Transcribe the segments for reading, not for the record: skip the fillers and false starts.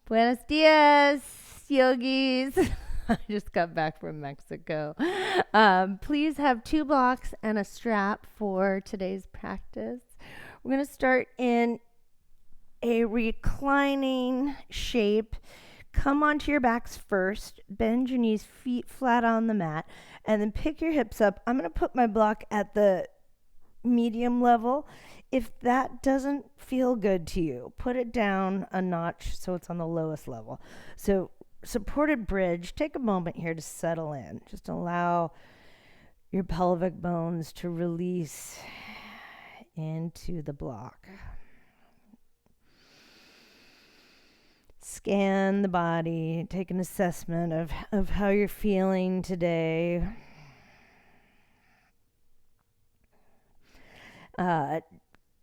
Buenos dias, yogis. I just got back from Mexico. Please have 2 blocks and a strap for today's practice. We're going to start in a reclining shape. Come onto your backs first. Bend your knees, feet flat on the mat, and then pick your hips up. I'm going to put my block at the medium level. If that doesn't feel good to you, put it down a notch so it's on the lowest level. So supported bridge, take a moment here to settle in. Just allow your pelvic bones to release into the block. Scan the body, take an assessment of how you're feeling today.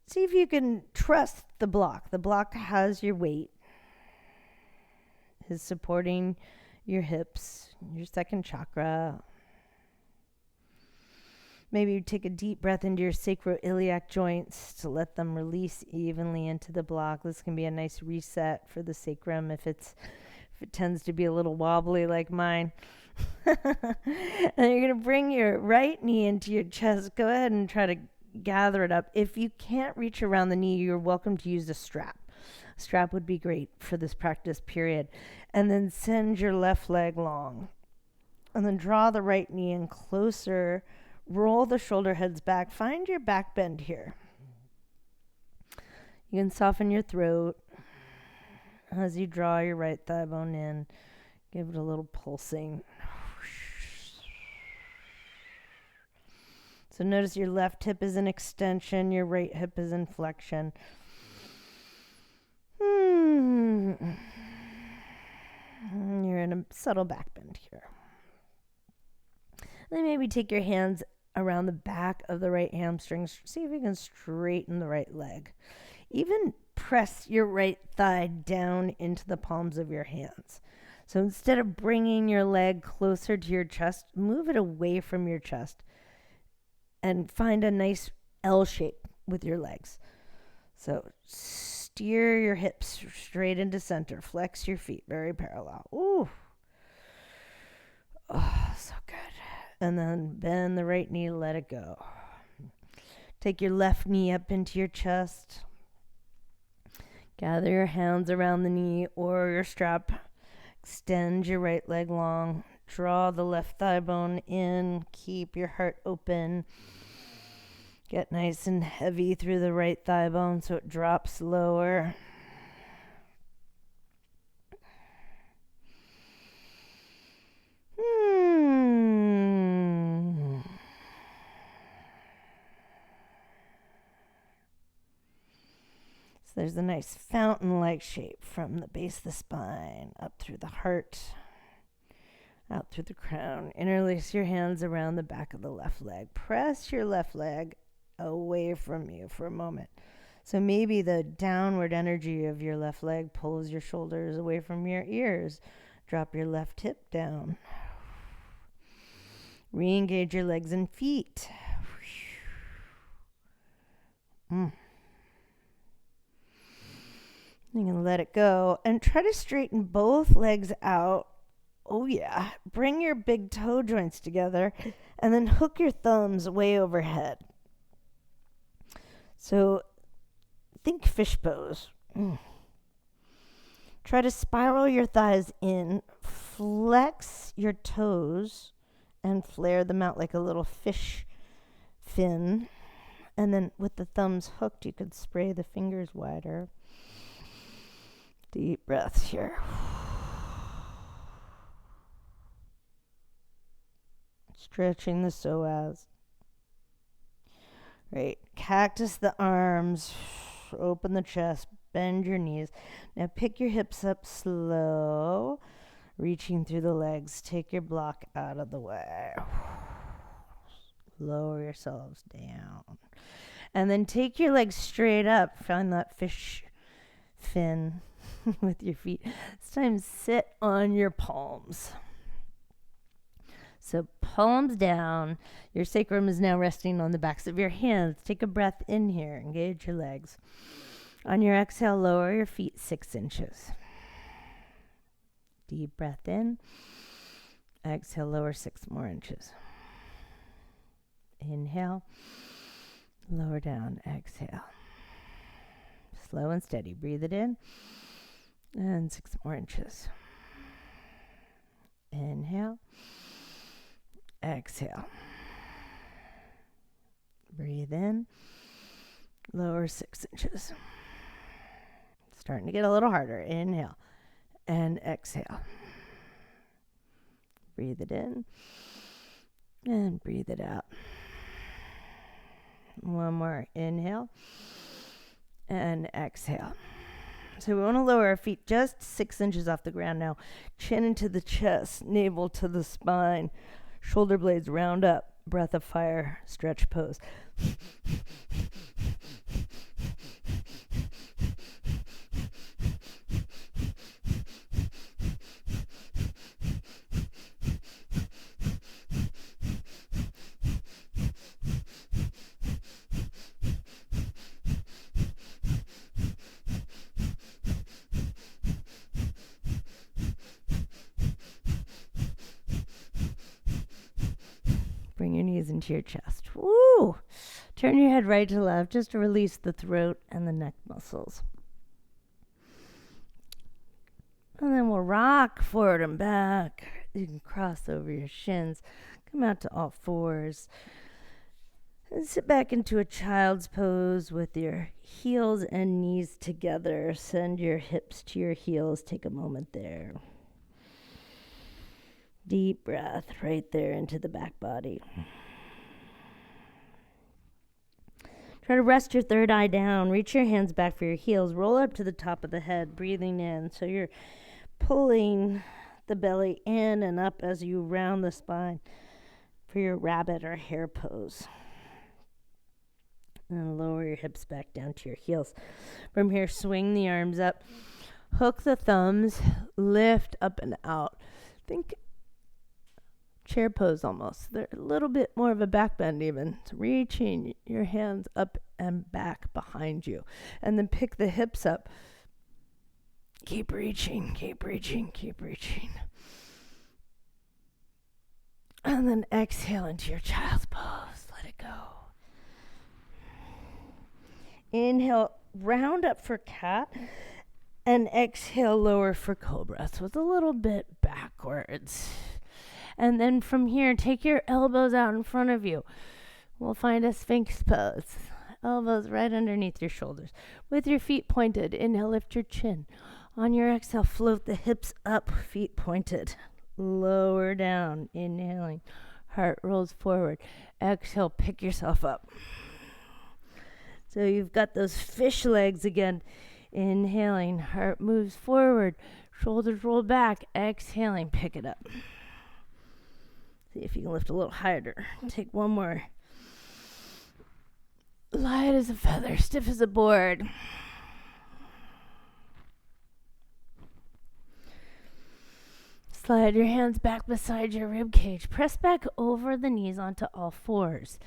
See if you can trust the block. The block has your weight, is supporting your hips, your second chakra. Maybe you take a deep breath into your sacroiliac joints to let them release evenly into the block. This can be a nice reset for the sacrum if it tends to be a little wobbly like mine. And you're going to bring your right knee into your chest. Go ahead and try to gather it up. If you can't reach around the knee, you're welcome to use a strap. A strap would be great for this practice period. And then send your left leg long. And then draw the right knee in closer. Roll the shoulder heads back. Find your back bend here. You can soften your throat as you draw your right thigh bone in. Give it a little pulsing. So notice your left hip is in extension, your right hip is in flexion. You're in a subtle back bend here. Then maybe take your hands around the back of the right hamstrings. See if you can straighten the right leg. Even press your right thigh down into the palms of your hands. So instead of bringing your leg closer to your chest, move it away from your chest. And find a nice L shape with your legs. So steer your hips straight into center. Flex your feet very parallel. Ooh. Oh, so good. And then bend the right knee, let it go. Take your left knee up into your chest. Gather your hands around the knee or your strap. Extend your right leg long. Draw the left thigh bone in. Keep your heart open. Get nice and heavy through the right thigh bone so it drops lower. So there's a nice fountain-like shape from the base of the spine up through the heart. Out through the crown. Interlace your hands around the back of the left leg. Press your left leg away from you for a moment. So maybe the downward energy of your left leg pulls your shoulders away from your ears. Drop your left hip down. Re-engage your legs and feet. You can let it go and try to straighten both legs out. Oh yeah, bring your big toe joints together and then hook your thumbs way overhead. So think fish pose. Try to spiral your thighs in, flex your toes and flare them out like a little fish fin. And then with the thumbs hooked, you could spray the fingers wider. Deep breaths here. Stretching the psoas. Great. Cactus the arms. Open the chest. Bend your knees. Now pick your hips up slow. Reaching through the legs. Take your block out of the way. Lower yourselves down. And then take your legs straight up. Find that fish fin with your feet. This time sit on your palms. So palms down. Your sacrum is now resting on the backs of your hands. Take a breath in here. Engage your legs. On your exhale, lower your feet 6 inches. Deep breath in. Exhale, lower 6 more inches. Inhale, lower down, exhale. Slow and steady. Breathe it in. And 6 more inches. Inhale. Exhale. Breathe in. Lower 6 inches. Starting to get a little harder. Inhale. And exhale. Breathe it in. And breathe it out. One more. Inhale. And exhale. So we want to lower our feet just 6 inches off the ground now. Chin into the chest, navel to the spine, shoulder blades round up, breath of fire, stretch pose. Bring your knees into your chest. Woo! Turn your head right to left just to release the throat and the neck muscles. And then we'll rock forward and back. You can cross over your shins. Come out to all fours. And sit back into a child's pose with your heels and knees together. Send your hips to your heels. Take a moment there. Deep breath right there into the back body. Try to rest your third eye down. Reach your hands back for your heels. Roll up to the top of the head, breathing in. So you're pulling the belly in and up as you round the spine for your rabbit or hare pose. And lower your hips back down to your heels. From here, swing the arms up. Hook the thumbs. Lift up and out. Think chair pose almost. They're a little bit more of a back bend even. So reaching your hands up and back behind you. And then pick the hips up. Keep reaching, keep reaching, keep reaching. And then exhale into your child's pose. Let it go. Inhale, round up for cat. And exhale, lower for cobra. So it's a little bit backwards. And then from here, take your elbows out in front of you. We'll find a sphinx pose. Elbows right underneath your shoulders. With your feet pointed, inhale, lift your chin. On your exhale, float the hips up, feet pointed. Lower down, inhaling. Heart rolls forward. Exhale, pick yourself up. So you've got those fish legs again. Inhaling, heart moves forward. Shoulders roll back. Exhaling, pick it up. See if you can lift a little higher. Take one more. Light as a feather, stiff as a board. Slide your hands back beside your rib cage. Press back over the knees onto all fours.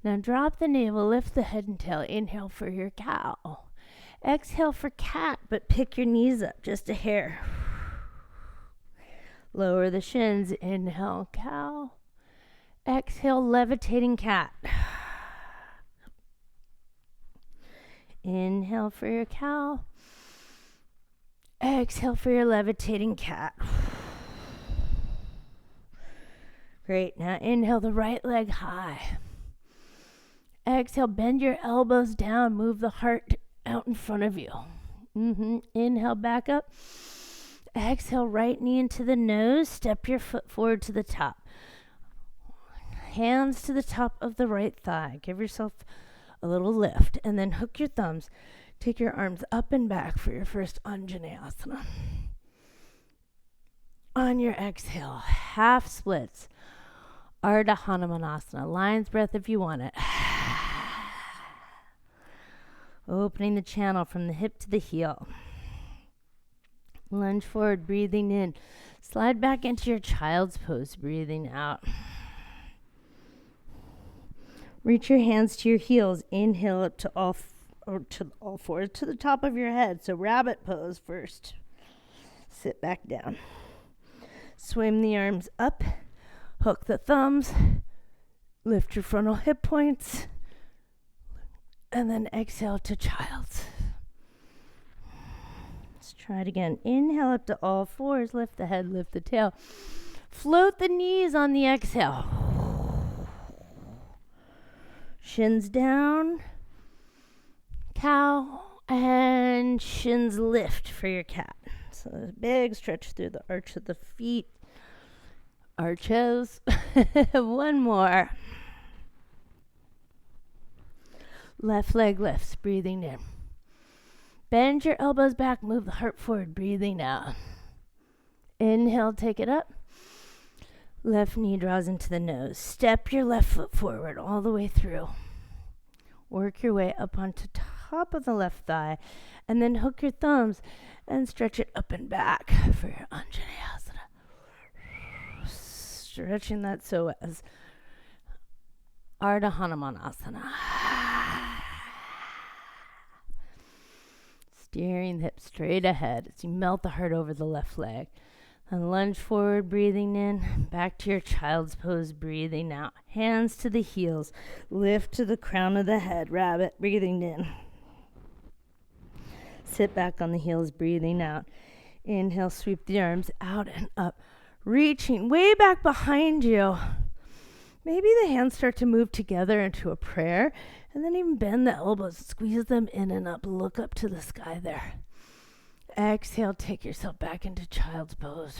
Now drop the navel, lift the head and tail. Inhale for your cow. Exhale for cat, but pick your knees up just a hair. Lower the shins. Inhale, cow. Exhale, levitating cat. Inhale for your cow. Exhale for your levitating cat. Great. Now inhale the right leg high. Exhale, bend your elbows down. Move the heart out in front of you. Inhale, back up. Exhale, right knee into the nose. Step your foot forward to the top. Hands to the top of the right thigh. Give yourself a little lift. And then hook your thumbs. Take your arms up and back for your first Anjaneyasana. On your exhale, half splits. Ardha Hanumanasana. Lion's breath if you want it. Opening the channel from the hip to the heel. Lunge forward, breathing in. Slide back into your child's pose, breathing out. Reach your hands to your heels. Inhale up to all fours to the top of your head. So rabbit pose first. Sit back down. Swim the arms up, hook the thumbs, lift your frontal hip points, and then exhale to child's. Let's try it again. Inhale up to all fours, lift the head, lift the tail. Float the knees on the exhale. Shins down, cow, and shins lift for your cat. So a big stretch through the arch of the feet. Arches. One more. Left leg lifts, breathing in. Bend your elbows back, move the heart forward, breathing out. Inhale, take it up. Left knee draws into the nose. Step your left foot forward all the way through. Work your way up onto top of the left thigh, and then hook your thumbs and stretch it up and back for your Anjaneyasana. Stretching that so as Ardha Hanumanasana. Steering the hips straight ahead as you melt the heart over the left leg. And lunge forward, breathing in. Back to your child's pose, breathing out. Hands to the heels. Lift to the crown of the head. Rabbit, breathing in. Sit back on the heels, breathing out. Inhale, sweep the arms out and up. Reaching way back behind you. Maybe the hands start to move together into a prayer. And then even bend the elbows. Squeeze them in and up. Look up to the sky there. Exhale, take yourself back into child's pose.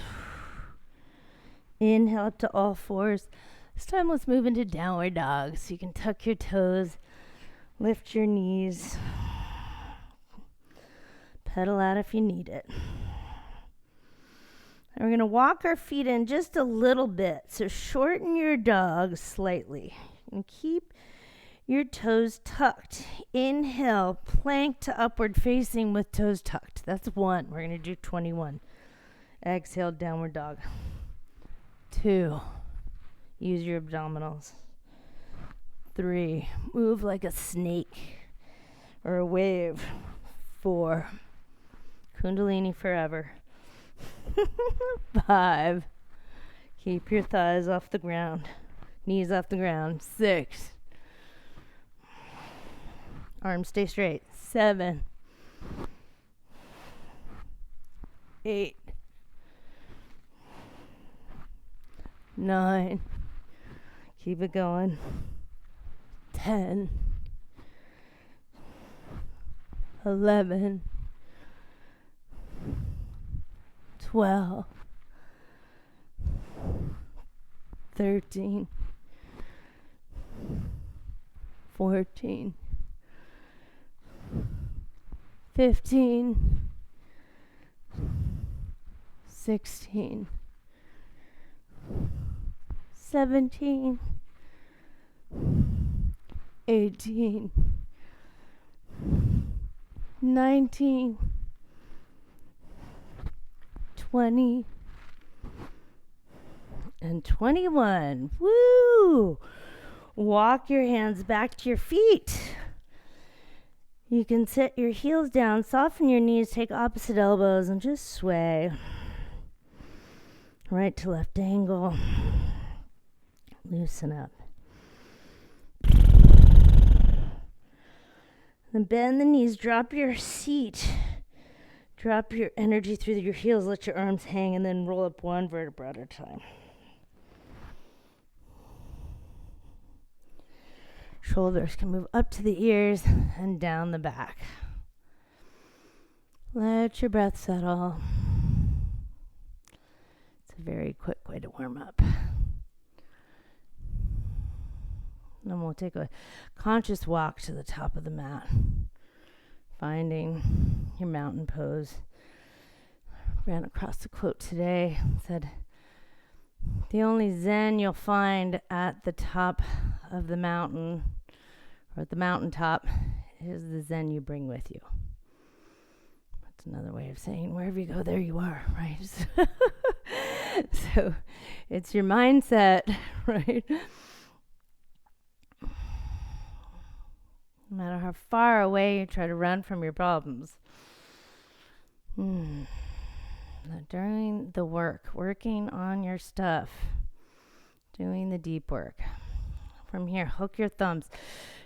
Inhale up to all fours. This time let's move into downward dog. So you can tuck your toes, lift your knees, pedal out if you need it. And we're going to walk our feet in just a little bit. So shorten your dog slightly. And keep your toes tucked. Inhale, plank to upward facing with toes tucked. That's 1. We're going to do 21. Exhale, downward dog. 2. Use your abdominals. 3. Move like a snake or a wave. 4. Kundalini forever. 5. Keep your thighs off the ground. Knees off the ground. 6. Arms stay straight. 7. 8. 9. Keep it going. 10. 11. 12. 13. 14. 15, 16, 17, 18, 19, 20, and 21. Woo! Walk your hands back to your feet. You can set your heels down, soften your knees, take opposite elbows, and just sway. Right to left angle. Loosen up. Then bend the knees, drop your seat. Drop your energy through your heels, let your arms hang, and then roll up one vertebra at a time. Shoulders can move up to the ears and down the back. Let your breath settle. It's a very quick way to warm up. Then we'll take a conscious walk to the top of the mat, finding your mountain pose. Ran across a quote today. It said, "The only Zen you'll find at the top of the mountain, or at the mountaintop, is the Zen you bring with you." That's another way of saying wherever you go, there you are, right? So it's your mindset, right? No matter how far away you try to run from your problems, During the work, working on your stuff, doing the deep work. From here, hook your thumbs.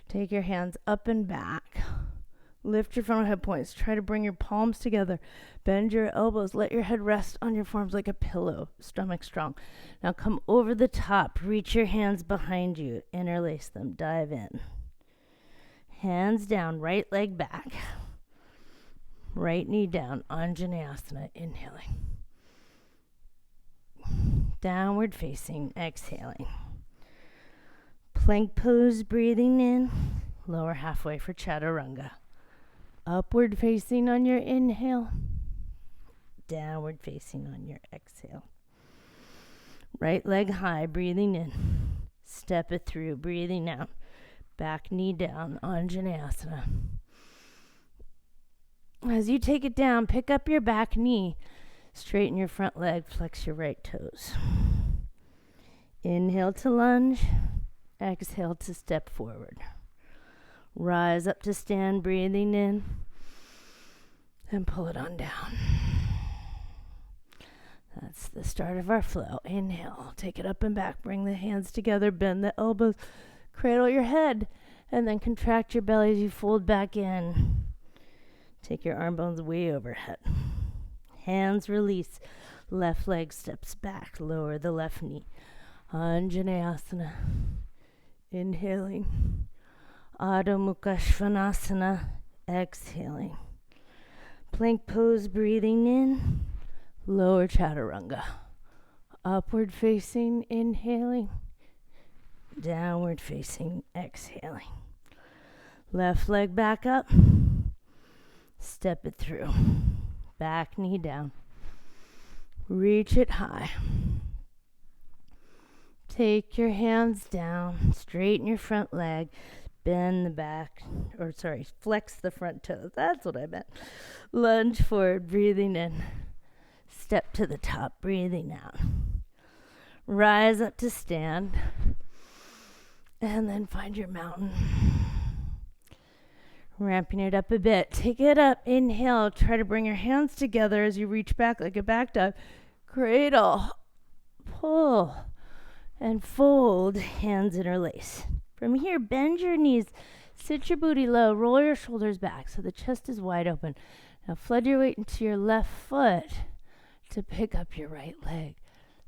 Take your hands up and back. Lift your frontal hip points. Try to bring your palms together. Bend your elbows. Let your head rest on your forearms like a pillow. Stomach strong. Now come over the top. Reach your hands behind you. Interlace them. Dive in. Hands down. Right leg back. Right knee down. Anjaneyasana. Inhaling. Downward facing. Exhaling. Plank pose. Breathing in. Lower halfway for chaturanga. Upward facing on your inhale. Downward facing on your exhale. Right leg high, breathing in. Step it through, breathing out. Back knee down, Anjaneyasana. As you take it down, pick up your back knee. Straighten your front leg, flex your right toes. Inhale to lunge. Exhale to step forward. Rise up to stand, breathing in, and pull it on down. That's the start of our flow. Inhale, take it up and back, bring the hands together, bend the elbows, cradle your head, and then contract your belly as you fold back in. Take your arm bones way overhead. Hands release, left leg steps back, lower the left knee. Anjaneyasana, inhaling. Adho Mukha Svanasana, exhaling. Plank pose, breathing in. Lower chaturanga. Upward facing, inhaling. Downward facing, exhaling. Left leg back up. Step it through. Back knee down. Reach it high. Take your hands down. Straighten your front leg. Bend the back, flex the front toes. That's what I meant. Lunge forward, breathing in. Step to the top, breathing out. Rise up to stand. And then find your mountain. Ramping it up a bit. Take it up, inhale. Try to bring your hands together as you reach back like a back dive. Cradle, pull, and fold. Hands interlace. From here, bend your knees, sit your booty low, roll your shoulders back so the chest is wide open. Now flood your weight into your left foot to pick up your right leg.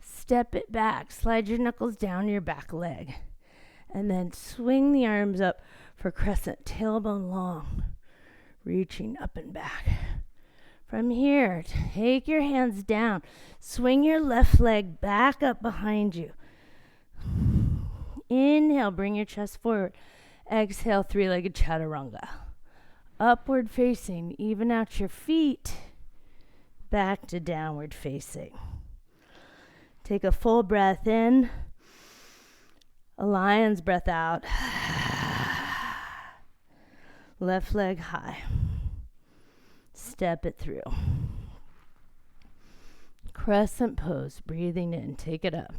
Step it back, slide your knuckles down your back leg, and then swing the arms up for crescent, tailbone long, reaching up and back. From here, take your hands down, swing your left leg back up behind you. Inhale, bring your chest forward. Exhale, three-legged chaturanga. Upward facing, even out your feet. Back to downward facing. Take a full breath in. A lion's breath out. Left leg high. Step it through. Crescent pose, breathing in. Take it up.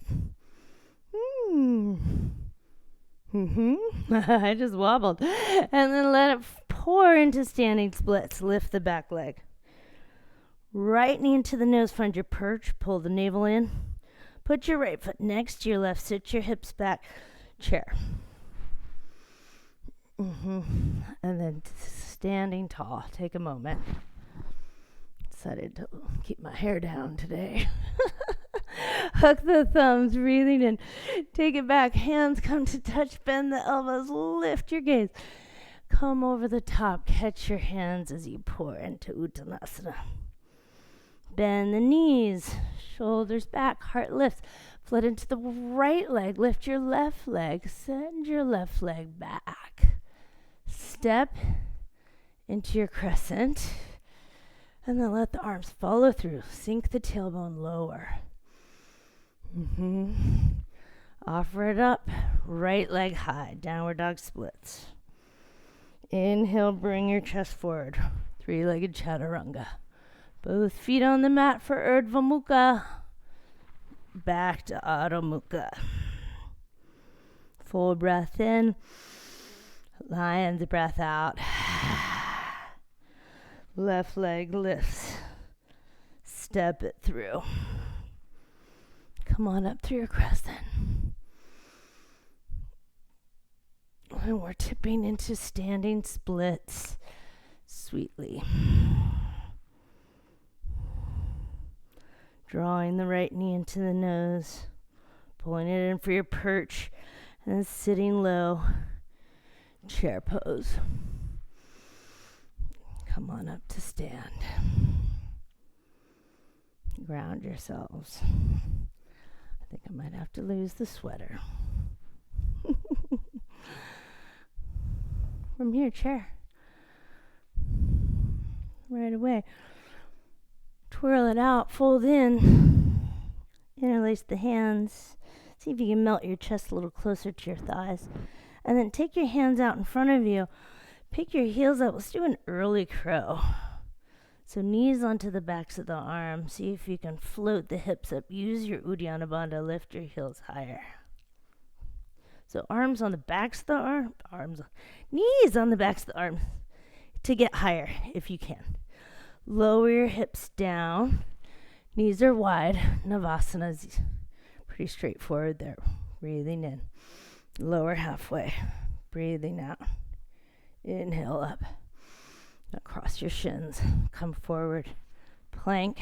I just wobbled. And then let it pour into standing splits. Lift the back leg. Right knee into the nose. Find your perch. Pull the navel in. Put your right foot next to your left. Sit your hips back. Chair. And then standing tall. Take a moment. Decided to keep my hair down today. Hook the thumbs, breathing in. Take it back. Hands come to touch. Bend the elbows. Lift your gaze. Come over the top. Catch your hands as you pour into Uttanasana. Bend the knees. Shoulders back. Heart lifts. Float into the right leg. Lift your left leg. Send your left leg back. Step into your crescent. And then let the arms follow through. Sink the tailbone lower. Offer it up. Right leg high. Downward dog splits. Inhale, bring your chest forward. Three-legged chaturanga. Both feet on the mat for Urdhva Mukha. Back to Adho Mukha. Full breath in. Lion's breath out. Left leg lifts. Step it through. Come on up through your crescent. And we're tipping into standing splits sweetly. Drawing the right knee into the nose, pulling it in for your perch, and then sitting low, chair pose. Come on up to stand. Ground yourselves. I think I might have to lose the sweater. From here, chair. Right away. Twirl it out, fold in, interlace the hands. See if you can melt your chest a little closer to your thighs. And then take your hands out in front of you. Pick your heels up. Let's do an early crow. So knees onto the backs of the arms. See if you can float the hips up. Use your Uddiyana Bandha. Lift your heels higher. So arms on the backs of the knees on the backs of the arms to get higher if you can. Lower your hips down. Knees are wide. Navasana is pretty straightforward there. Breathing in. Lower halfway. Breathing out. Inhale up. Now cross your shins. Come forward. Plank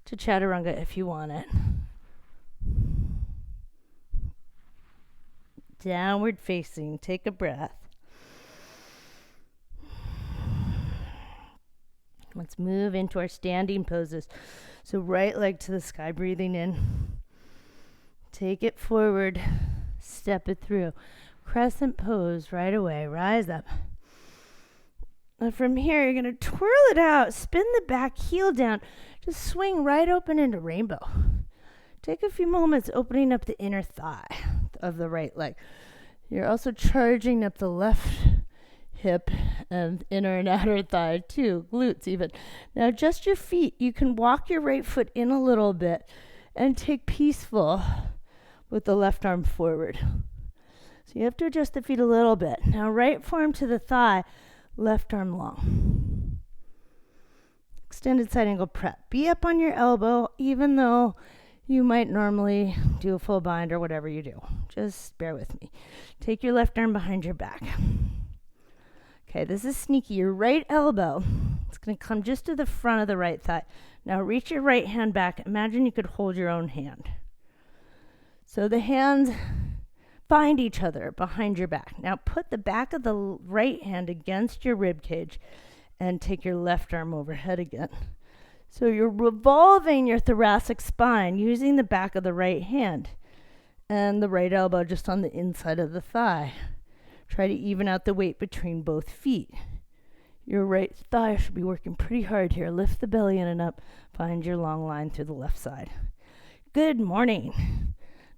to chaturanga if you want it. Downward facing. Take a breath. Let's move into our standing poses. So right leg to the sky, breathing in. Take it forward. Step it through. Crescent pose right away. Rise up. And from here, you're going to twirl it out. Spin the back heel down. Just swing right open into rainbow. Take a few moments opening up the inner thigh of the right leg. You're also charging up the left hip and inner and outer thigh too, glutes even. Now adjust your feet. You can walk your right foot in a little bit and take peaceful with the left arm forward. So you have to adjust the feet a little bit. Now right forearm to the thigh, left arm long. Extended side angle prep. Be up on your elbow even though you might normally do a full bind or whatever you do. Just bear with me. Take your left arm behind your back. Okay, this is sneaky. Your right elbow, it's going to come just to the front of the right thigh. Now reach your right hand back. Imagine you could hold your own hand. So the hands find each other behind your back. Now put the back of the right hand against your rib cage and take your left arm overhead again. So you're revolving your thoracic spine using the back of the right hand and the right elbow just on the inside of the thigh. Try to even out the weight between both feet. Your right thigh should be working pretty hard here. Lift the belly in and up. Find your long line through the left side. Good morning.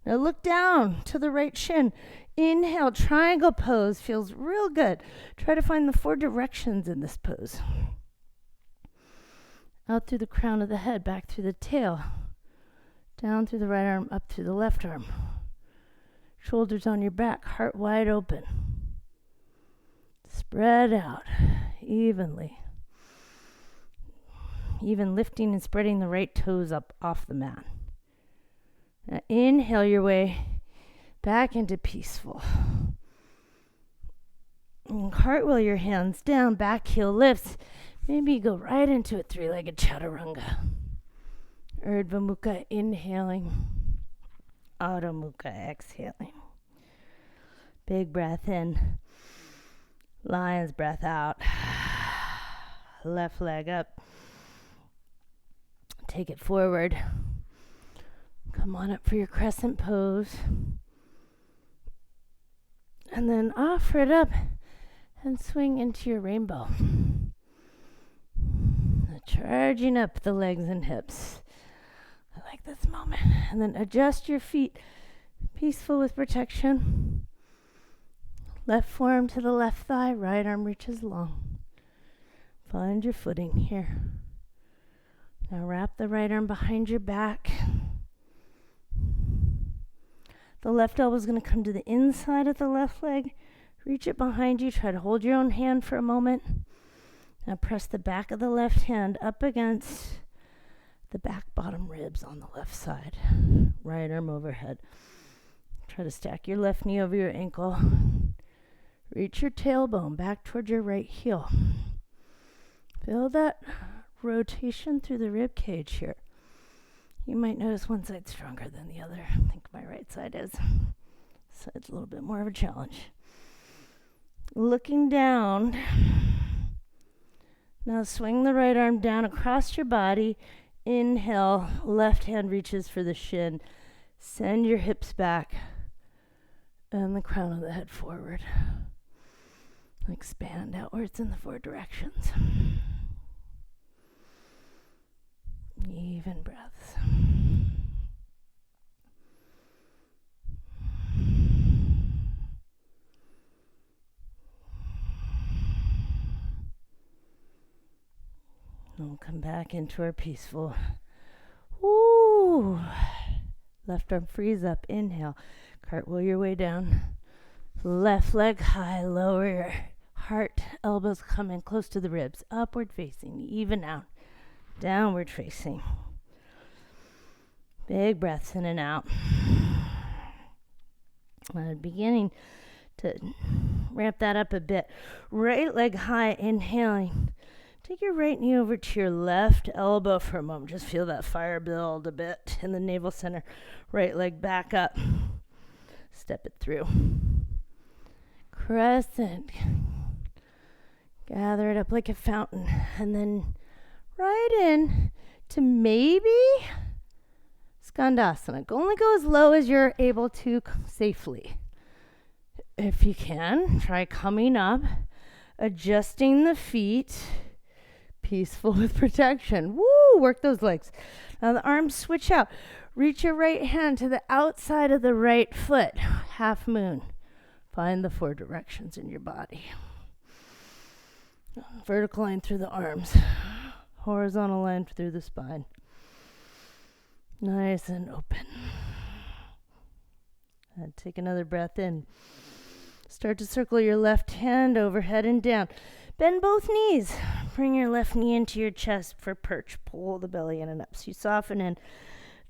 Now look down to the right shin. Inhale, triangle pose. Feels real good. Try to find the 4 directions in this pose. Out through the crown of the head, back through the tail. Down through the right arm, up through the left arm. Shoulders on your back, heart wide open. Spread out evenly. Even lifting and spreading the right toes up off the mat. Now inhale your way back into peaceful. And cartwheel your hands down, back heel lifts. Maybe you go right into a 3-legged chaturanga. Urdhva Mukha inhaling. Adho Mukha exhaling. Big breath in. Lion's breath out. Left leg up. Take it forward. Come on up for your crescent pose. And then offer it up and swing into your rainbow. Charging up the legs and hips. I like this moment. And then adjust your feet. Peaceful with protection. Left forearm to the left thigh. Right arm reaches long. Find your footing here. Now wrap the right arm behind your back. The left elbow is going to come to the inside of the left leg. Reach it behind you. Try to hold your own hand for a moment. Now press the back of the left hand up against the back bottom ribs on the left side. Right arm overhead. Try to stack your left knee over your ankle. Reach your tailbone back towards your right heel. Feel that rotation through the rib cage here. You might notice one side stronger than the other. I think my right side is. So it's a little bit more of a challenge. Looking down. Now swing the right arm down across your body. Inhale, left hand reaches for the shin. Send your hips back and the crown of the head forward. Expand outwards in the 4 directions. Even breaths. And we'll come back into our peaceful. Ooh. Left arm frees up. Inhale. Cartwheel your way down. Left leg high. Lower your heart. Elbows come in close to the ribs. Upward facing. Even out. Downward facing. Big breaths in and out. Beginning to ramp that up a bit. Right leg high. Inhaling. Take your right knee over to your left elbow for a moment. Just feel that fire build a bit in the navel center. Right leg back up. Step it through. Crescent. Gather it up like a fountain. And then right in to maybe Skandasana. Only go as low as you're able to safely. If you can, try coming up, adjusting the feet. Peaceful with protection. Woo! Work those legs. Now the arms switch out. Reach your right hand to the outside of the right foot. Half moon. Find the 4 directions in your body. Vertical line through the arms. Horizontal line through the spine. Nice and open. And take another breath in. Start to circle your left hand overhead and down. Bend both knees. Bring your left knee into your chest for perch. Pull the belly in and up. So you soften in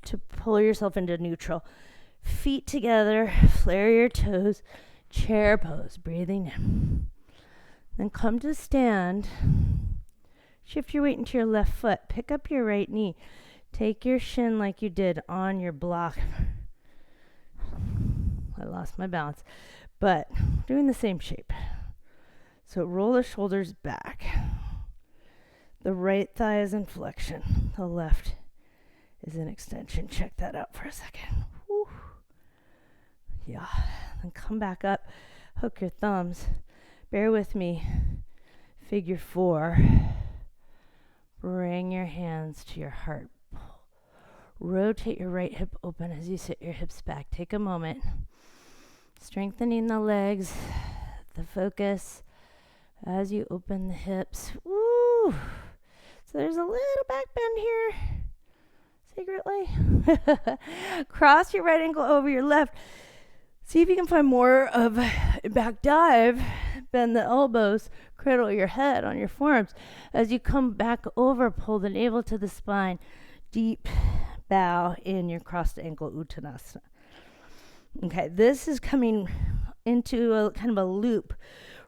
to pull yourself into neutral. Feet together. Flare your toes. Chair pose. Breathing in. Then come to stand. Shift your weight into your left foot. Pick up your right knee. Take your shin like you did on your block. I lost my balance. But doing the same shape. So roll the shoulders back. The right thigh is in flexion. The left is in extension. Check that out for a second. Whew. Yeah. Then come back up. Hook your thumbs. Bear with me. Figure 4. Bring your hands to your heart. Rotate your right hip open as you sit your hips back. Take a moment. Strengthening the legs. The focus. As you open the hips. Woo! So there's a little back bend here. Secretly. Cross your right ankle over your left. See if you can find more of a back dive. Bend the elbows. Cradle your head on your forearms. As you come back over, pull the navel to the spine. Deep bow in your crossed ankle Uttanasana. Okay, this is coming into a kind of a loop.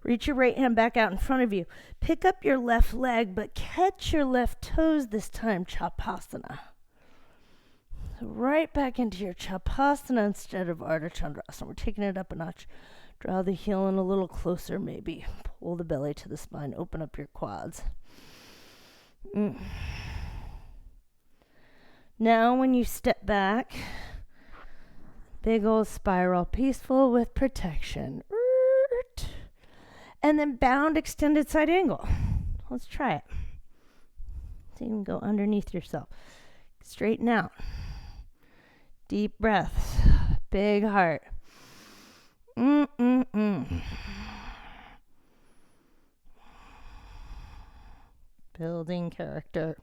Reach your right hand back out in front of you. Pick up your left leg, but catch your left toes this time, Chapasana. So right back into your Chapasana instead of Ardha Chandrasana. We're taking it up a notch. Draw the heel in a little closer, maybe. Pull the belly to the spine. Open up your quads. Now when you step back, big old spiral, peaceful with protection. And then bound extended side angle. Let's try it. So you can go underneath yourself. Straighten out. Deep breaths. Big heart. Building character.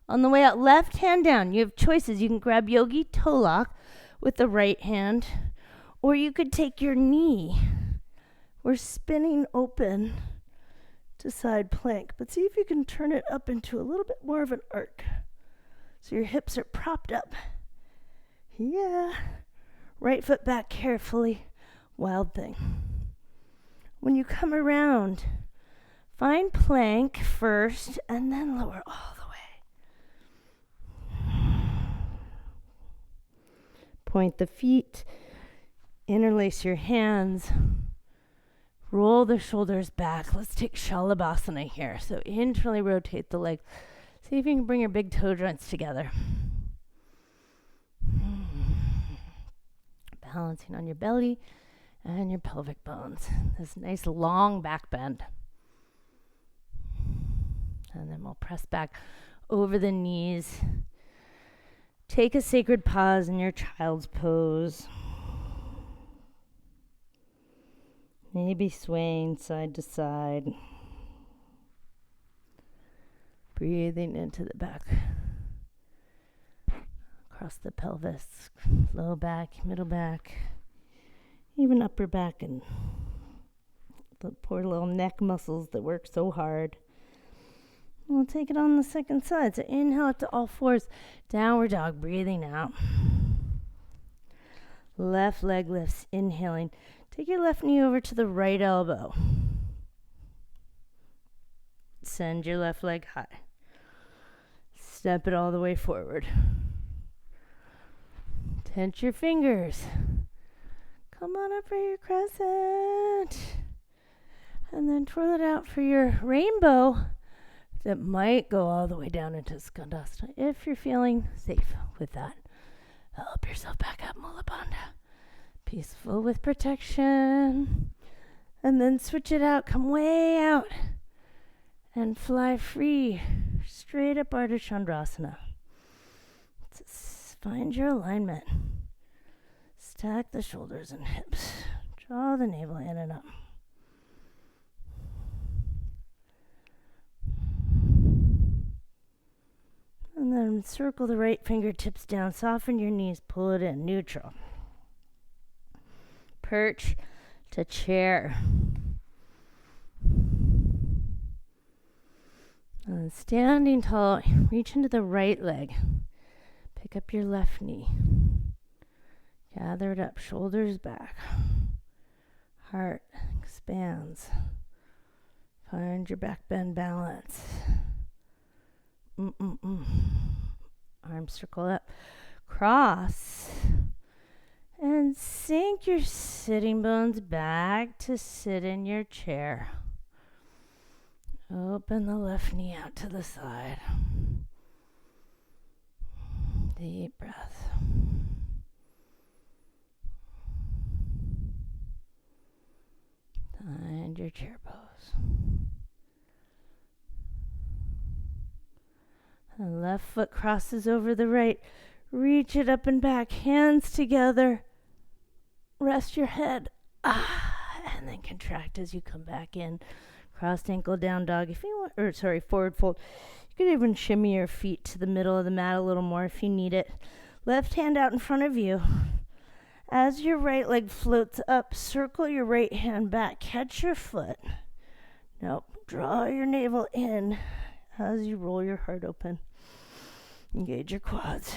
On the way out, left hand down. You have choices. You can grab yogi toe lock with the right hand, or you could take your knee. We're spinning open to side plank, but see if you can turn it up into a little bit more of an arc. So your hips are propped up. Yeah. Right foot back carefully. Wild thing. When you come around, find plank first and then lower all the way. Point the feet. Interlace your hands. Roll the shoulders back. Let's take Shalabhasana here. So internally rotate the legs. See if you can bring your big toe joints together. Balancing on your belly and your pelvic bones. This nice long back bend. And then we'll press back over the knees. Take a sacred pause in your child's pose. Maybe swaying side to side. Breathing into the back. Across the pelvis, low back, middle back, even upper back, and the poor little neck muscles that work so hard. We'll take it on the second side. So inhale up to all fours. Downward dog, breathing out. Left leg lifts, inhaling. Take your left knee over to the right elbow. Send your left leg high. Step it all the way forward. Tense your fingers. Come on up for your crescent. And then twirl it out for your rainbow that might go all the way down into Skandasana if you're feeling safe with that. Help yourself back up, Mula Bandha. Peaceful with protection. And then switch it out. Come way out. And fly free. Straight up Ardha Chandrasana. Just find your alignment. Stack the shoulders and hips. Draw the navel in and up. And then circle the right fingertips down. Soften your knees. Pull it in. Neutral. Perch to chair. And standing tall, reach into the right leg. Pick up your left knee. Gather it up, shoulders back. Heart expands. Find your back bend balance. Arms circle up. Cross. And sink your sitting bones back to sit in your chair. Open the left knee out to the side. Deep breath. Find your chair pose. The left foot crosses over the right. Reach it up and back. Hands together. Rest your head. And then contract as you come back in. Crossed ankle down dog. If you want, forward fold. You could even shimmy your feet to the middle of the mat a little more if you need it. Left hand out in front of you. As your right leg floats up, circle your right hand back. Catch your foot. Now draw your navel in as you roll your heart open. Engage your quads.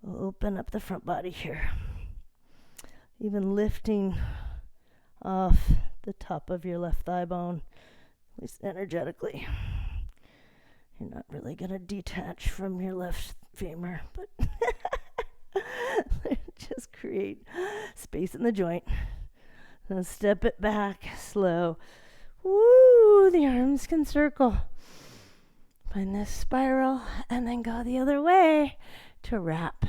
Open up the front body here. Even lifting off the top of your left thigh bone, at least energetically. You're not really going to detach from your left femur, but just create space in the joint. Now step it back, slow. Woo, the arms can circle. Find this spiral and then go the other way to wrap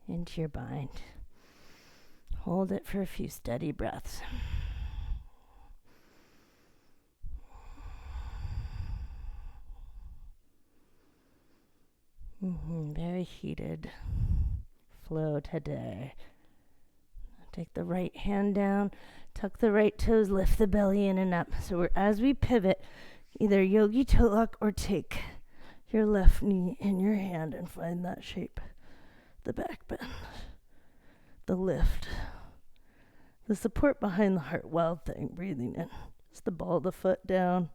into your bind. Hold it for a few steady breaths. Very heated flow today. Take the right hand down, tuck the right toes, lift the belly in and up. So as we pivot, either yogi toe lock or take your left knee in your hand and find that shape. The back bend, the lift, the support behind the heart, wild thing, breathing in. Just the ball of the foot down.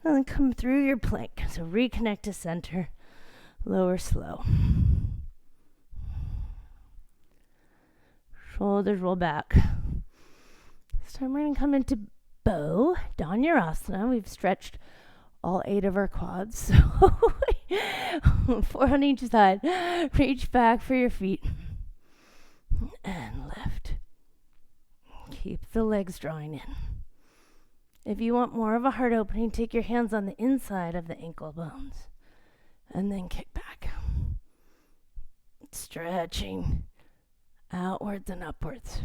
And then come through your plank. So reconnect to center. Lower slow. Shoulders roll back. This time we're going to come into bow, Dhanurasana. We've stretched all 8 of our quads. So 4 on each side. Reach back for your feet. And lift. Keep the legs drawing in. If you want more of a heart opening, take your hands on the inside of the ankle bones. And then kick back. Stretching outwards and upwards.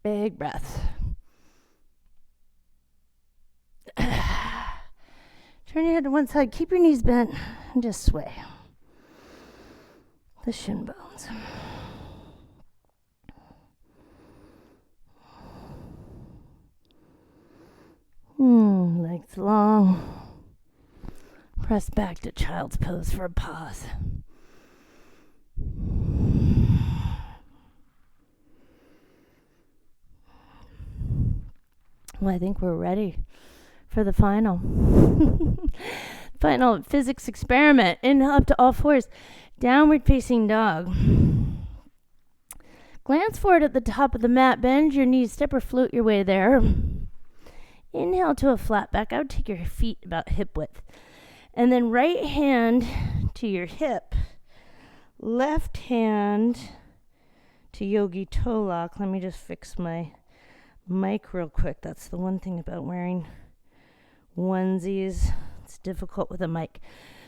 Big breaths. Turn your head to one side. Keep your knees bent and just sway. The shin bones. Legs long. Press back to child's pose for a pause. Well, I think we're ready for the final physics experiment. Inhale up to all fours. Downward facing dog. Glance forward at the top of the mat. Bend your knees. Step or float your way there. Inhale to a flat back. I would take your feet about hip width. And then right hand to your hip. Left hand to yogi toe lock. Let me just fix my mic real quick. That's the one thing about wearing onesies. It's difficult with a mic.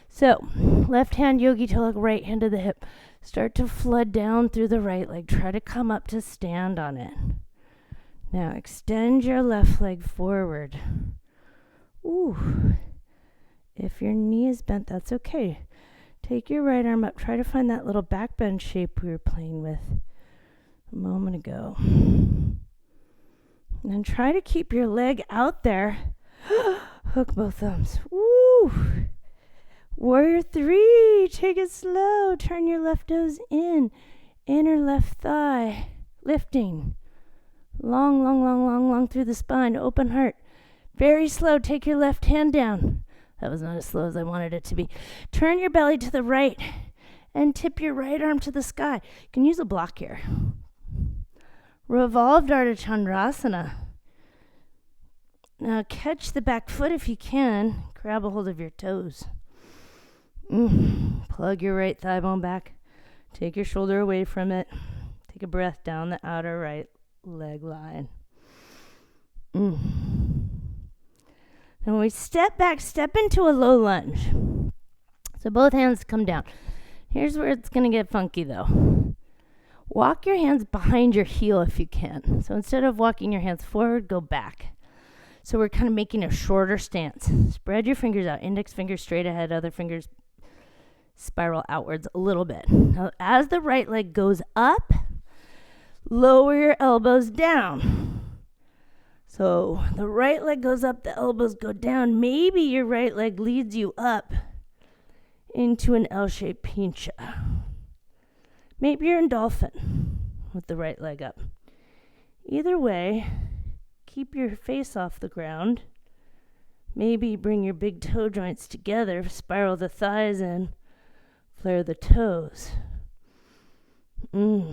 So, left hand yogi toe lock, right hand to the hip. Start to flood down through the right leg. Try to come up to stand on it. Now, extend your left leg forward. Ooh. If your knee is bent, that's okay. Take your right arm up. Try to find that little back bend shape we were playing with a moment ago. And then try to keep your leg out there. Hook both thumbs. Woo! Warrior 3. Take it slow. Turn your left toes in. Inner left thigh. Lifting. Long, long, long, long, long through the spine. Open heart. Very slow. Take your left hand down. That was not as slow as I wanted it to be. Turn your belly to the right and tip your right arm to the sky. You can use a block here. Revolved Ardha Chandrasana. Now catch the back foot if you can. Grab a hold of your toes. Plug your right thigh bone back. Take your shoulder away from it. Take a breath down the outer right leg line. And when we step back, step into a low lunge. So both hands come down. Here's where it's going to get funky though. Walk your hands behind your heel if you can. So instead of walking your hands forward, go back. So we're kind of making a shorter stance. Spread your fingers out. Index finger straight ahead. Other fingers spiral outwards a little bit. Now as the right leg goes up, lower your elbows down. So the right leg goes up, the elbows go down. Maybe your right leg leads you up into an L-shaped pincha. Maybe you're in dolphin with the right leg up. Either way, keep your face off the ground. Maybe bring your big toe joints together, spiral the thighs in, flare the toes. So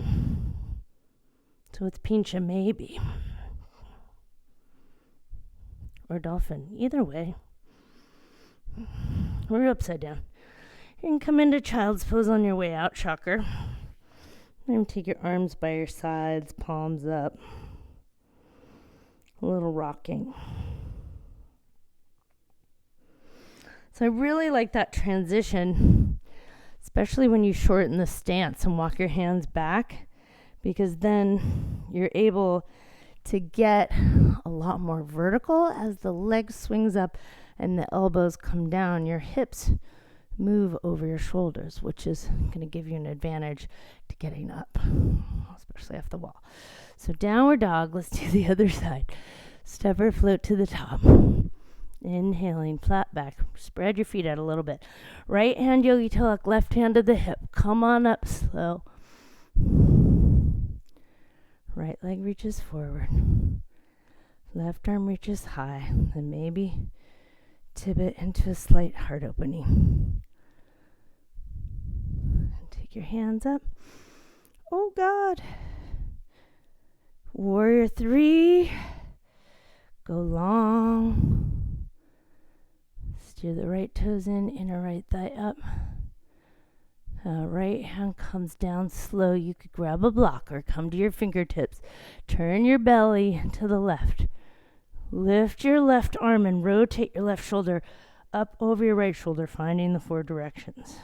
it's pincha maybe. Or dolphin. Either way. We're upside down. You can come into child's pose on your way out, chakra. And take your arms by your sides, palms up. A little rocking. So I really like that transition, especially when you shorten the stance and walk your hands back, because then you're able to get a lot more vertical as the leg swings up and the elbows come down. Your hips move over your shoulders, which is going to give you an advantage to getting up, especially off the wall. So downward dog. Let's do the other side. Step or float to the top. Inhaling, flat back. Spread your feet out a little bit. Right hand yogi toe lock, left hand to the hip. Come on up slow. Right leg reaches forward. Left arm reaches high. And maybe tip it into a slight heart opening. And take your hands up. Oh God. Warrior 3. Go long. Steer the right toes in, inner right thigh up. Right hand comes down slow. You could grab a block or come to your fingertips. Turn your belly to the left. Lift your left arm and rotate your left shoulder up over your right shoulder, finding the 4 directions.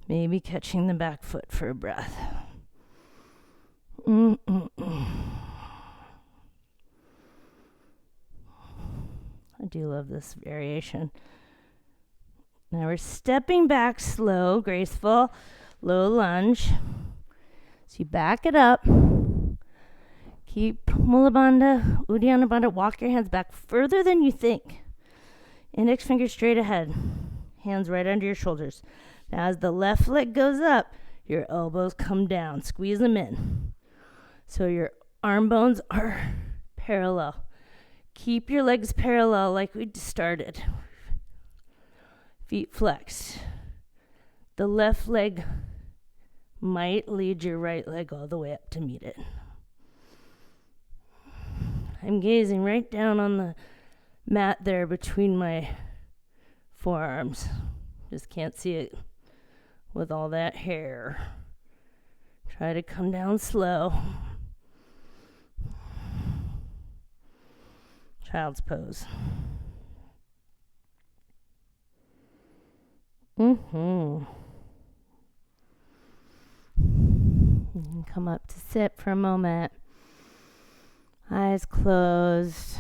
Maybe catching the back foot for a breath. I do love this variation. Now we're stepping back slow, graceful, low lunge. So you back it up. Keep Mula Bandha, Uddiyana Bandha. Walk your hands back further than you think. Index finger straight ahead. Hands right under your shoulders. Now as the left leg goes up, your elbows come down. Squeeze them in. So your arm bones are parallel. Keep your legs parallel like we started. Feet flexed. The left leg might lead your right leg all the way up to meet it. I'm gazing right down on the mat there between my forearms. Just can't see it with all that hair. Try to come down slow. Child's pose. You can come up to sit for a moment. Eyes closed.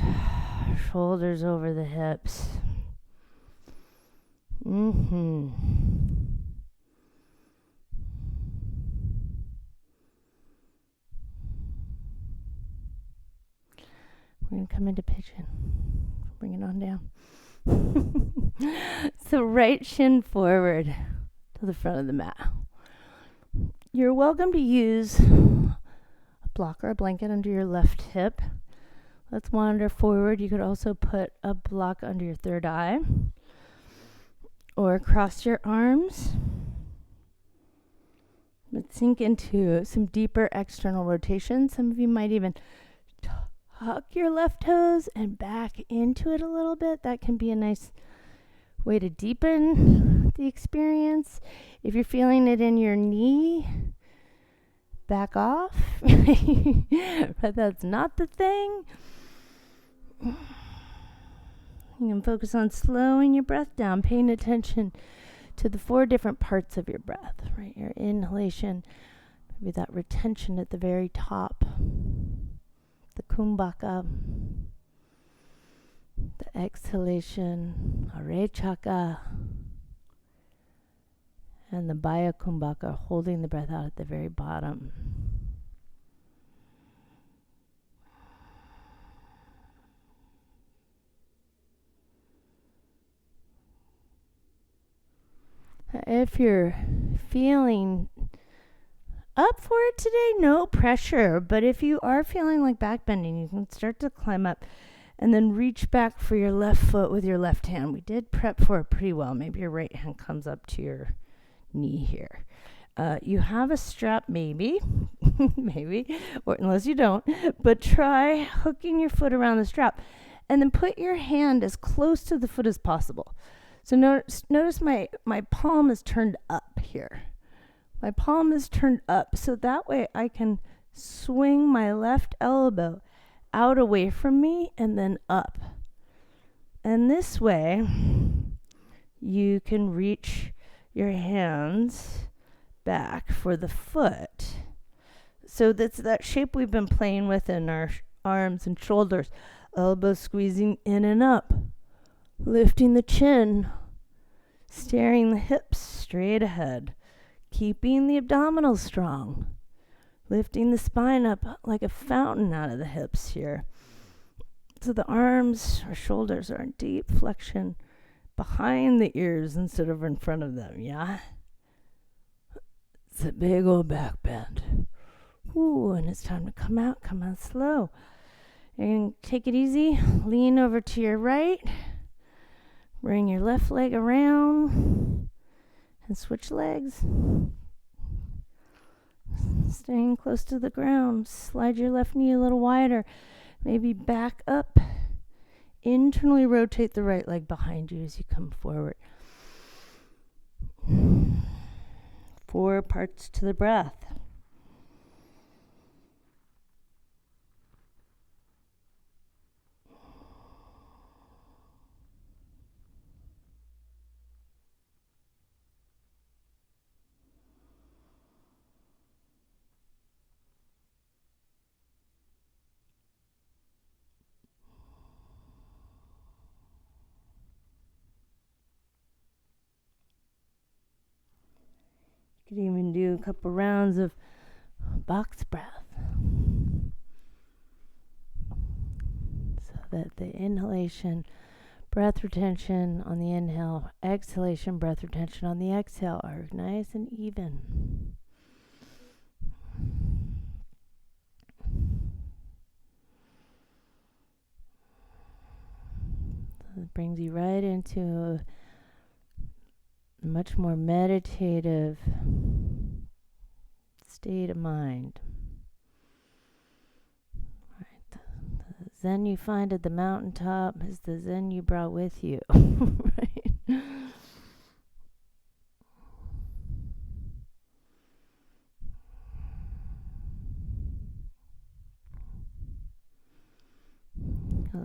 Shoulders over the hips. We're going to come into pigeon. Bring it on down. So right shin forward to the front of the mat. You're welcome to use a block or a blanket under your left hip. Let's wander forward. You could also put a block under your third eye or cross your arms. Let's sink into some deeper external rotation. Some of you might even tuck your left toes and back into it a little bit. That can be a nice way to deepen the experience. If you're feeling it in your knee, back off. But that's not the thing. You can focus on slowing your breath down, paying attention to the 4 different parts of your breath, right? Your inhalation, maybe that retention at the very top, the kumbhaka, the exhalation, arechaka, and the baya kumbhaka, holding the breath out at the very bottom. If you're feeling up for it today, no pressure. But if you are feeling like back bending, you can start to climb up and then reach back for your left foot with your left hand. We did prep for it pretty well. Maybe your right hand comes up to your knee here. You have a strap, maybe, or unless you don't, but try hooking your foot around the strap and then put your hand as close to the foot as possible. So notice my palm is turned up here. My palm is turned up, so that way I can swing my left elbow out away from me and then up. And this way, you can reach your hands back for the foot. So that's that shape we've been playing with in our arms and shoulders. Elbows squeezing in and up. Lifting the chin, staring the hips straight ahead, keeping the abdominals strong, lifting the spine up like a fountain out of the hips here. So the arms or shoulders are in deep flexion behind the ears instead of in front of them, yeah? It's a big old back bend. Ooh, and it's time to come out slow. And take it easy, lean over to your right. Bring your left leg around and switch legs. Staying close to the ground. Slide your left knee a little wider. Maybe back up. Internally rotate the right leg behind you as you come forward. 4 parts to the breath. You could even do a couple rounds of box breath, so that the inhalation, breath retention on the inhale, exhalation, breath retention on the exhale are nice and even. So it brings you right into a much more meditative state of mind. Right. The Zen you find at the mountaintop is the Zen you brought with you. Right?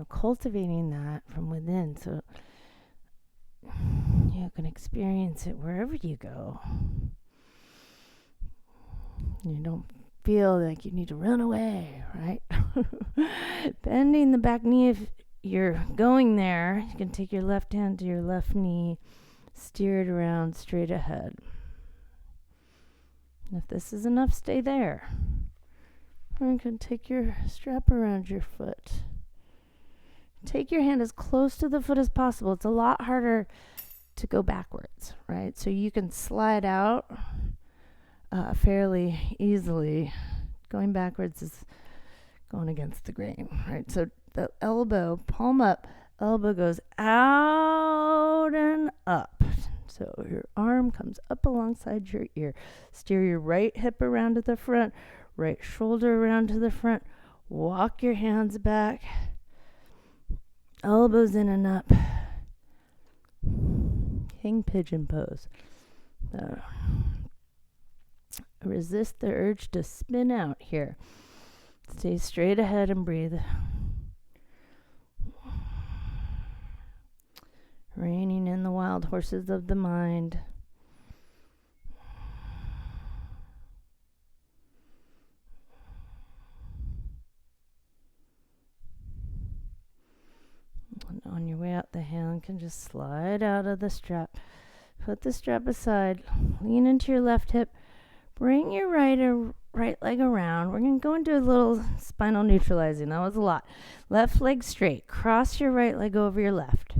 Cultivating that from within so you can experience it wherever you go. You don't feel like you need to run away, right? Bending the back knee, if you're going there, you can take your left hand to your left knee, steer it around straight ahead. And if this is enough, stay there. Or you can take your strap around your foot. Take your hand as close to the foot as possible. It's a lot harder to go backwards, right? So you can slide out fairly easily. Going backwards is going against the grain, right? So the elbow, palm up, elbow goes out and up. So your arm comes up alongside your ear. Steer your right hip around to the front, right shoulder around to the front. Walk your hands back. Elbows in and up. King pigeon pose. Resist the urge to spin out here. Stay straight ahead and breathe. Reining in the wild horses of the mind. And on your way out, the hand can just slide out of the strap. Put the strap aside. Lean into your left hip. Bring your right leg around. We're going to go into a little spinal neutralizing. That was a lot. Left leg straight. Cross your right leg over your left.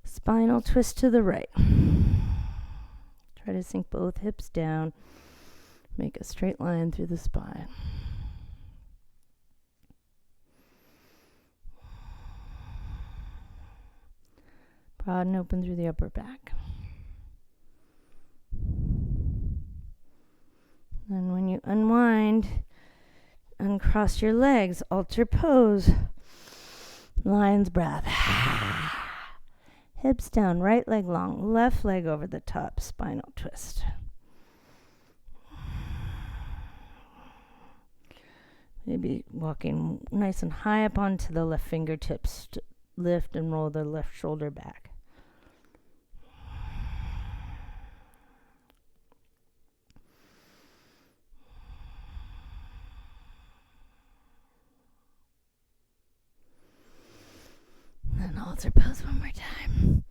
Spinal twist to the right. Try to sink both hips down. Make a straight line through the spine. Broaden open through the upper back. Then when you unwind, uncross your legs, alter pose. Lion's breath. Hips down, right leg long, left leg over the top, spinal twist. Maybe walking nice and high up onto the left fingertips. Lift and roll the left shoulder back. And alter pose one more time.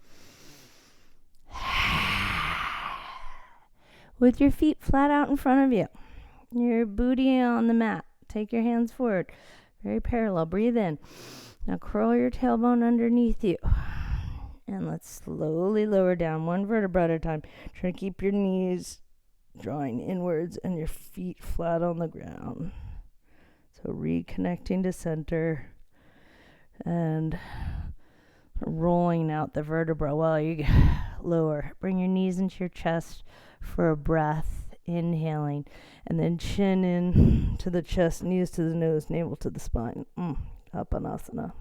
With your feet flat out in front of you. Your booty on the mat. Take your hands forward. Very parallel. Breathe in. Now curl your tailbone underneath you. And let's slowly lower down one vertebra at a time. Try to keep your knees drawing inwards and your feet flat on the ground. So reconnecting to center. And rolling out the vertebra while you lower. Bring your knees into your chest for a breath, inhaling, and then chin in to the chest, knees to the nose, navel to the spine. Apanasana.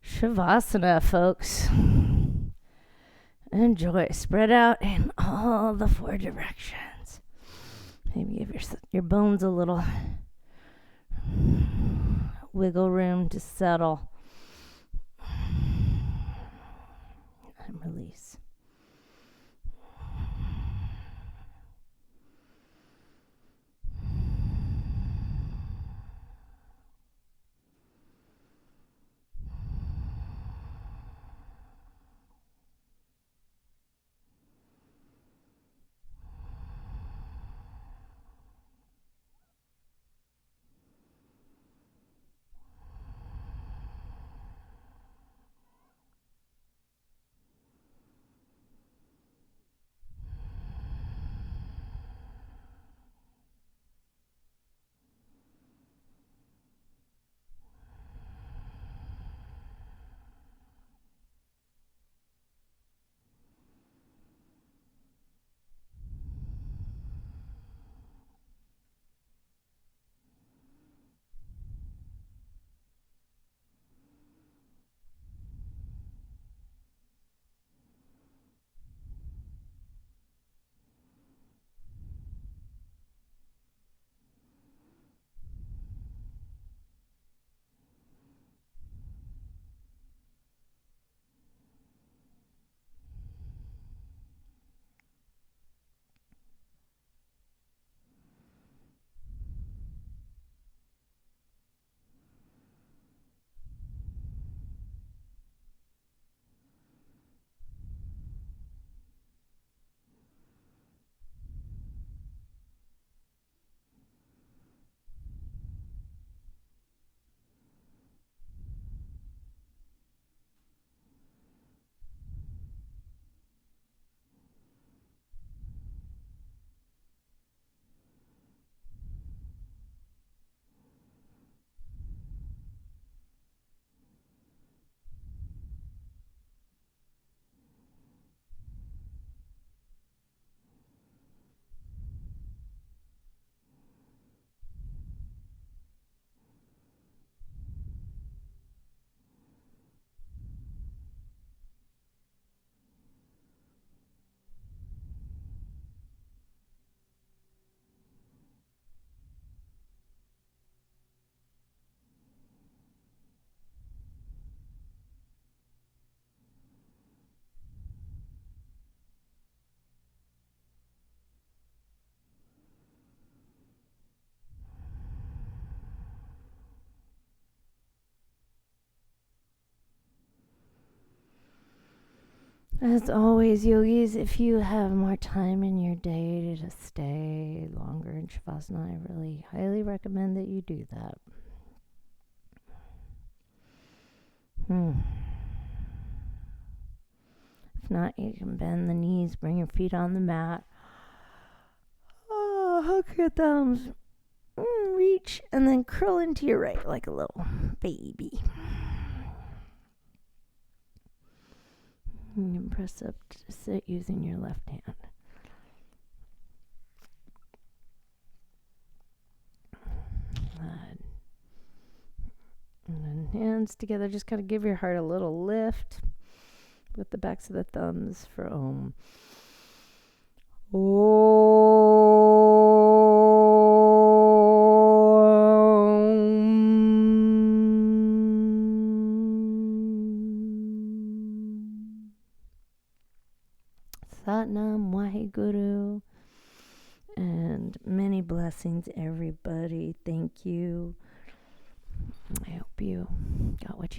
Shavasana, folks. Enjoy. Spread out in all the four directions. Maybe give your bones a little wiggle room to settle and release. As always, yogis, if you have more time in your day to stay longer in Shavasana, I really highly recommend that you do that. If not, you can bend the knees, bring your feet on the mat. Hook your thumbs, reach, and then curl into your right like a little baby. You can press up to sit using your left hand. And then hands together, just kind of give your heart a little lift with the backs of the thumbs for Om. Satnam Waheguru, and many blessings, everybody. Thank you. I hope you got what you